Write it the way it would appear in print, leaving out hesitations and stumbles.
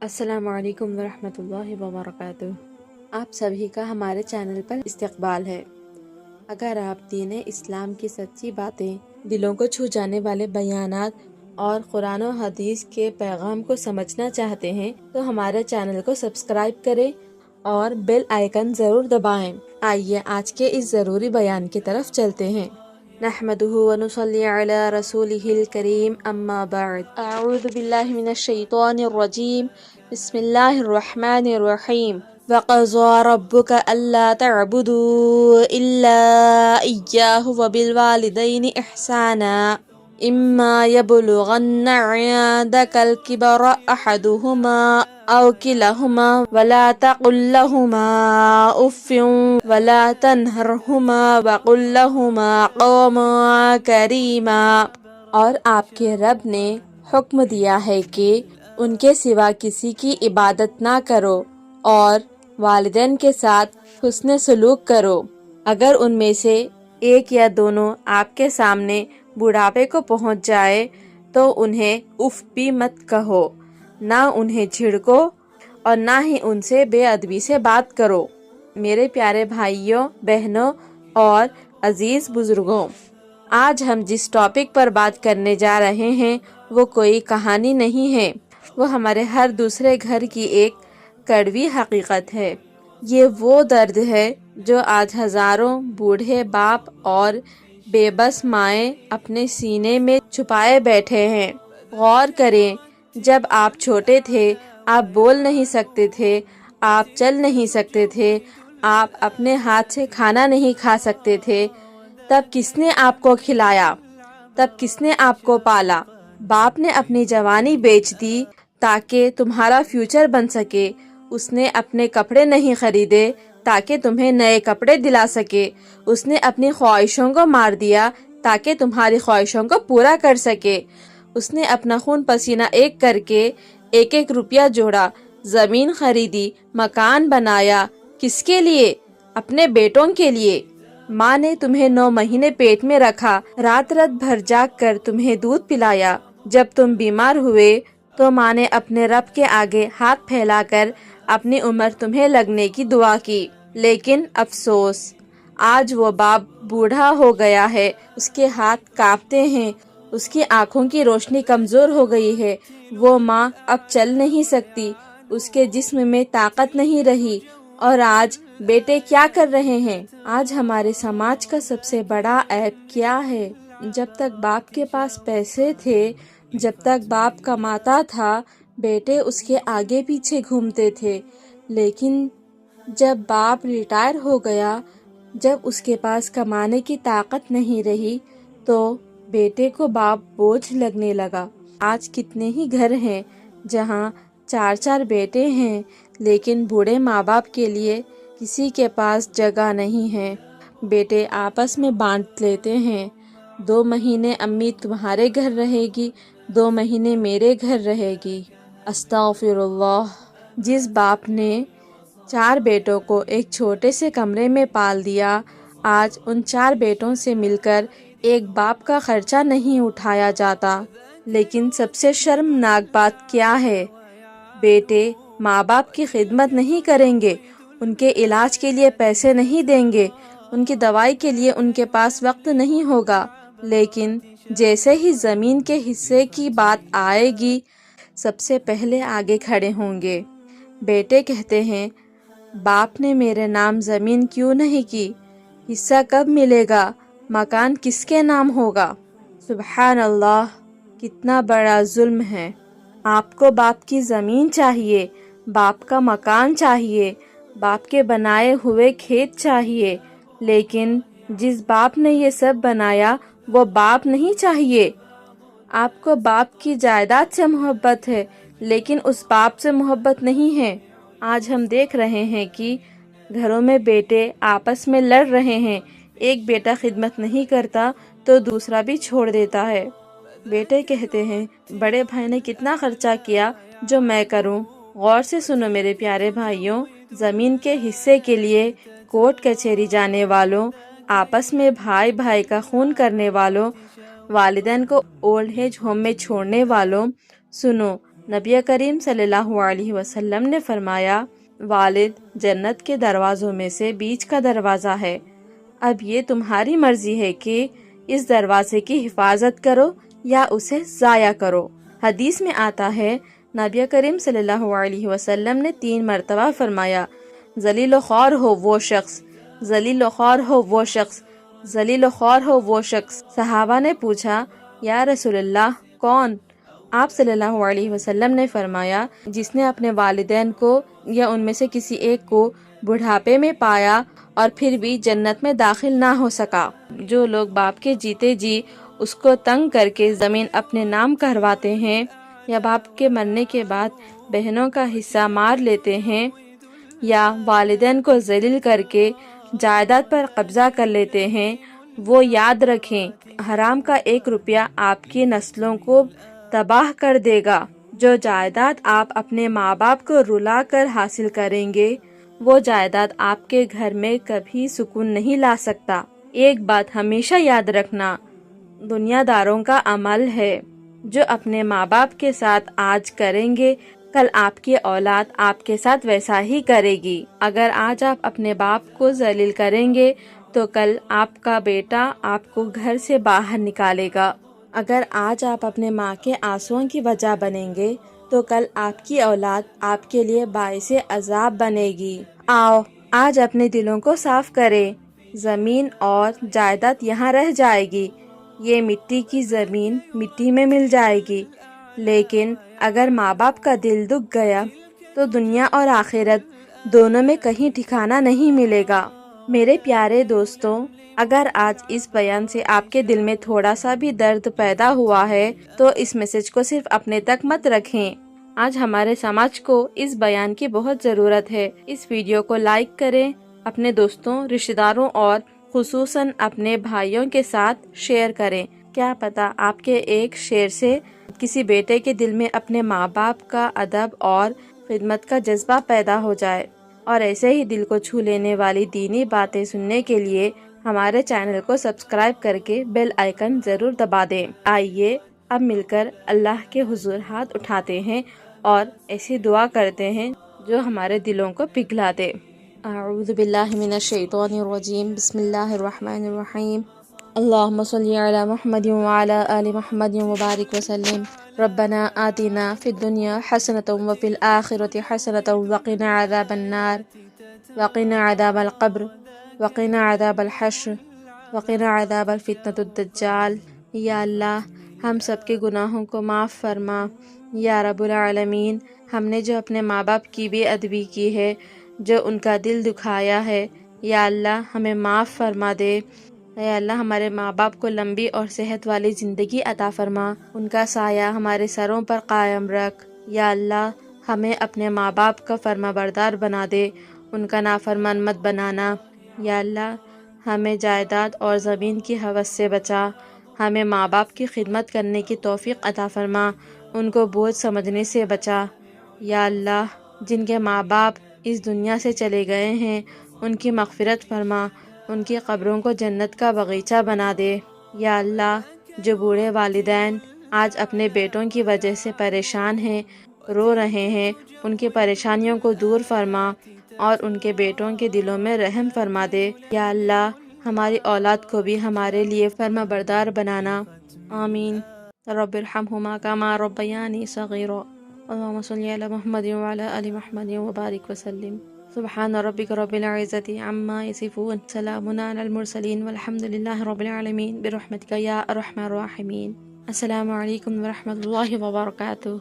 السلام علیکم ورحمۃ اللہ وبرکاتہ۔ آپ سبھی کا ہمارے چینل پر استقبال ہے۔ اگر آپ دین اسلام کی سچی باتیں، دلوں کو چھو جانے والے بیانات اور قرآن و حدیث کے پیغام کو سمجھنا چاہتے ہیں تو ہمارے چینل کو سبسکرائب کریں اور بیل آئیکن ضرور دبائیں۔ آئیے آج کے اس ضروری بیان کی طرف چلتے ہیں۔ نحمده ونصلي على رسوله الكريم اما بعد اعوذ باللہ من الشیطان الرجیم بسم اللہ الرحمن الرحیم وقضى ربك ألا تعبدوا إلا إياه وبالوالدين إحسانا إما يبلغن عندك الكبر أحدهما أو كلاهما ولا تقل لهما أف ولا تنهرهما وقل لهما قولا كريما۔ اور آپ کے رب نے حکم دیا ہے کہ ان کے سوا کسی کی عبادت نہ کرو اور والدین کے ساتھ حسن سلوک کرو۔ اگر ان میں سے ایک یا دونوں آپ کے سامنے بڑھاپے کو پہنچ جائے تو انہیں اف بھی مت کہو، نہ انہیں جھڑکو اور نہ ہی ان سے بے ادبی سے بات کرو۔ میرے پیارے بھائیوں، بہنوں اور عزیز بزرگوں، آج ہم جس ٹاپک پر بات کرنے جا رہے ہیں وہ کوئی کہانی نہیں ہے، وہ ہمارے ہر دوسرے گھر کی ایک کڑوی حقیقت ہے۔ یہ وہ درد ہے جو آج ہزاروں بوڑھے باپ اور بے بس مائیں اپنے سینے میں چھپائے بیٹھے ہیں۔ غور کریں، جب آپ چھوٹے تھے، آپ بول نہیں سکتے تھے، آپ چل نہیں سکتے تھے، آپ اپنے ہاتھ سے کھانا نہیں کھا سکتے تھے، تب کس نے آپ کو کھلایا؟ تب کس نے آپ کو پالا؟ باپ نے اپنی جوانی بیچ دی تاکہ تمہارا فیوچر بن سکے۔ اس نے اپنے کپڑے نہیں خریدے تاکہ تمہیں نئے کپڑے دلا سکے۔ اس نے اپنی خواہشوں کو مار دیا تاکہ تمہاری خواہشوں کو پورا کر سکے۔ اس نے اپنا خون پسینہ ایک کر کے ایک ایک روپیہ جوڑا، زمین خریدی، مکان بنایا۔ کس کے لیے؟ اپنے بیٹوں کے لیے۔ ماں نے تمہیں 9 مہینے پیٹ میں رکھا، رات رات بھر جاگ کر تمہیں دودھ پلایا۔ جب تم بیمار ہوئے تو ماں نے اپنے رب کے آگے ہاتھ پھیلا کر اپنی عمر تمہیں لگنے کی دعا کی۔ لیکن افسوس، آج وہ باپ بوڑھا ہو گیا ہے، اس کے ہاتھ کانپتے ہیں، اس کی آنکھوں کی روشنی کمزور ہو گئی ہے۔ وہ ماں اب چل نہیں سکتی، اس کے جسم میں طاقت نہیں رہی۔ اور آج بیٹے کیا کر رہے ہیں؟ آج ہمارے سماج کا سب سے بڑا عیب کیا ہے؟ جب تک باپ کے پاس پیسے تھے، جب تک باپ کماتا تھا، بیٹے اس کے آگے پیچھے گھومتے تھے۔ لیکن جب باپ ریٹائر ہو گیا، جب اس کے پاس کمانے کی طاقت نہیں رہی، تو بیٹے کو باپ بوجھ لگنے لگا۔ آج کتنے ہی گھر ہیں جہاں 4 بیٹے ہیں، لیکن بوڑھے ماں باپ کے لیے کسی کے پاس جگہ نہیں ہے۔ بیٹے آپس میں بانٹ لیتے ہیں، 2 مہینے امی تمہارے گھر رہے گی، 2 مہینے میرے گھر رہے گی۔ استغفر اللہ۔ جس باپ نے 4 بیٹوں کو ایک چھوٹے سے کمرے میں پال دیا، آج ان 4 بیٹوں سے مل کر ایک باپ کا خرچہ نہیں اٹھایا جاتا۔ لیکن سب سے شرمناک بات کیا ہے؟ بیٹے ماں باپ کی خدمت نہیں کریں گے، ان کے علاج کے لیے پیسے نہیں دیں گے، ان کی دوائی کے لیے ان کے پاس وقت نہیں ہوگا۔ لیکن جیسے ہی زمین کے حصے کی بات آئے گی، سب سے پہلے آگے کھڑے ہوں گے۔ بیٹے کہتے ہیں، باپ نے میرے نام زمین کیوں نہیں کی؟ حصہ کب ملے گا؟ مکان کس کے نام ہوگا؟ سبحان اللہ، کتنا بڑا ظلم ہے۔ آپ کو باپ کی زمین چاہیے، باپ کا مکان چاہیے، باپ کے بنائے ہوئے کھیت چاہیے، لیکن جس باپ نے یہ سب بنایا وہ باپ نہیں چاہیے۔ آپ کو باپ کی جائیداد سے محبت ہے، لیکن اس باپ سے محبت نہیں ہے۔ آج ہم دیکھ رہے ہیں کہ گھروں میں بیٹے آپس میں لڑ رہے ہیں، ایک بیٹا خدمت نہیں کرتا تو دوسرا بھی چھوڑ دیتا ہے۔ بیٹے کہتے ہیں، بڑے بھائی نے کتنا خرچہ کیا جو میں کروں؟ غور سے سنو میرے پیارے بھائیوں، زمین کے حصے کے لیے کورٹ کچہری جانے والوں، آپس میں بھائی بھائی کا خون کرنے والوں، والدین کو اولڈ ایج ہوم میں چھوڑنے والوں، سنو، نبی کریم صلی اللہ علیہ وسلم نے فرمایا والد جنت کے دروازوں میں سے بیچ کا دروازہ ہے، اب یہ تمہاری مرضی ہے کہ اس دروازے کی حفاظت کرو یا اسے ضائع کرو۔ حدیث میں آتا ہے نبی کریم صلی اللہ علیہ وسلم نے 3 مرتبہ فرمایا ذلیل و خوار ہو وہ شخص، ذلیل و خوار ہو وہ شخص، ذلیل و خوار ہو وہ شخص۔ صحابہ نے پوچھا یا رسول اللہ کون؟ آپ صلی اللہ علیہ وسلم نے فرمایا جس نے اپنے والدین کو یا ان میں سے کسی ایک کو بڑھاپے میں پایا اور پھر بھی جنت میں داخل نہ ہو سکا۔ جو لوگ باپ کے جیتے جی اس کو تنگ کر کے زمین اپنے نام کرواتے ہیں یا باپ کے مرنے کے بعد بہنوں کا حصہ مار لیتے ہیں یا والدین کو ذلیل کر کے جائیداد پر قبضہ کر لیتے ہیں، وہ یاد رکھیں حرام کا 1 روپیہ آپ کی نسلوں کو تباہ کر دے گا۔ جو جائیداد آپ اپنے ماں باپ کو رلا کر حاصل کریں گے وہ جائیداد آپ کے گھر میں کبھی سکون نہیں لا سکتا۔ ایک بات ہمیشہ یاد رکھنا، دنیا داروں کا عمل ہے، جو اپنے ماں باپ کے ساتھ آج کریں گے کل آپ کی اولاد آپ کے ساتھ ویسا ہی کرے گی۔ اگر آج آپ اپنے باپ کو ذلیل کریں گے تو کل آپ کا بیٹا آپ کو گھر سے باہر نکالے گا۔ اگر آج آپ اپنے ماں کے آنسوؤں کی وجہ بنیں گے تو کل آپ کی اولاد آپ کے لیے باعث عذاب بنے گی۔ آؤ آج اپنے دلوں کو صاف کریں، زمین اور جائیداد یہاں رہ جائے گی، یہ مٹی کی زمین مٹی میں مل جائے گی، لیکن اگر ماں باپ کا دل دکھ گیا تو دنیا اور آخرت دونوں میں کہیں ٹھکانہ نہیں ملے گا۔ میرے پیارے دوستوں، اگر آج اس بیان سے آپ کے دل میں تھوڑا سا بھی درد پیدا ہوا ہے تو اس میسج کو صرف اپنے تک مت رکھیں۔ آج ہمارے سماج کو اس بیان کی بہت ضرورت ہے۔ اس ویڈیو کو لائک کریں، اپنے دوستوں، رشتہ داروں اور خصوصاً اپنے بھائیوں کے ساتھ شیئر کریں۔ کیا پتہ آپ کے ایک شیئر سے کسی بیٹے کے دل میں اپنے ماں باپ کا ادب اور خدمت کا جذبہ پیدا ہو جائے۔ اور ایسے ہی دل کو چھو لینے والی دینی باتیں سننے کے لیے ہمارے چینل کو سبسکرائب کر کے بیل آئیکن ضرور دبا دیں۔ آئیے اب مل کر اللہ کے حضور ہاتھ اٹھاتے ہیں اور ایسی دعا کرتے ہیں جو ہمارے دلوں کو پگھلا دے۔ اعوذ باللہ من الشیطان الرجیم، بسم اللہ الرحمن الرحیم، اللہم صلی علی محمد وعلی آل محمد وبارک وسلم، ربنا آتنا فی الدنیا حسنۃ وفی الآخرۃ حسنۃ وقنا عذاب النار، وقنا عذاب القبر، وقنا عذاب الحشر، وقنا عذاب الفتنۃ الدجال۔ یا اللہ ہم سب کے گناہوں کو معاف فرما۔ یا رب العالمین، ہم نے جو اپنے ماں باپ کی بے ادبی کی ہے، جو ان کا دل دکھایا ہے، یا اللہ ہمیں معاف فرما دے۔ یا اللہ ہمارے ماں باپ کو لمبی اور صحت والی زندگی عطا فرما، ان کا سایہ ہمارے سروں پر قائم رکھ۔ یا اللہ ہمیں اپنے ماں باپ کا فرما بردار بنا دے، ان کا نافرمان مت بنانا۔ یا اللہ ہمیں جائیداد اور زمین کی ہوس سے بچا، ہمیں ماں باپ کی خدمت کرنے کی توفیق عطا فرما، ان کو بوجھ سمجھنے سے بچا۔ یا اللہ جن کے ماں باپ اس دنیا سے چلے گئے ہیں ان کی مغفرت فرما، ان کی قبروں کو جنت کا باغیچہ بنا دے۔ یا اللہ جو بوڑھے والدین آج اپنے بیٹوں کی وجہ سے پریشان ہیں، رو رہے ہیں، ان کی پریشانیوں کو دور فرما اور ان کے بیٹوں کے دلوں میں رحم فرما دے۔ یا اللہ ہماری اولاد کو بھی ہمارے لیے فرما بردار بنانا، آمین۔ رب ارحمہما کما ربیانی صغیرا۔ اللہم صلی علی محمد وعلی آل محمد وبارک وسلم۔ سبحان ربک رب العزت عما یصفون، سلام علی المرسلین والحمد للہ رب العالمین، برحمتک یا ارحم الراحمین۔ السلام علیکم ورحمۃ اللہ وبرکاتہ۔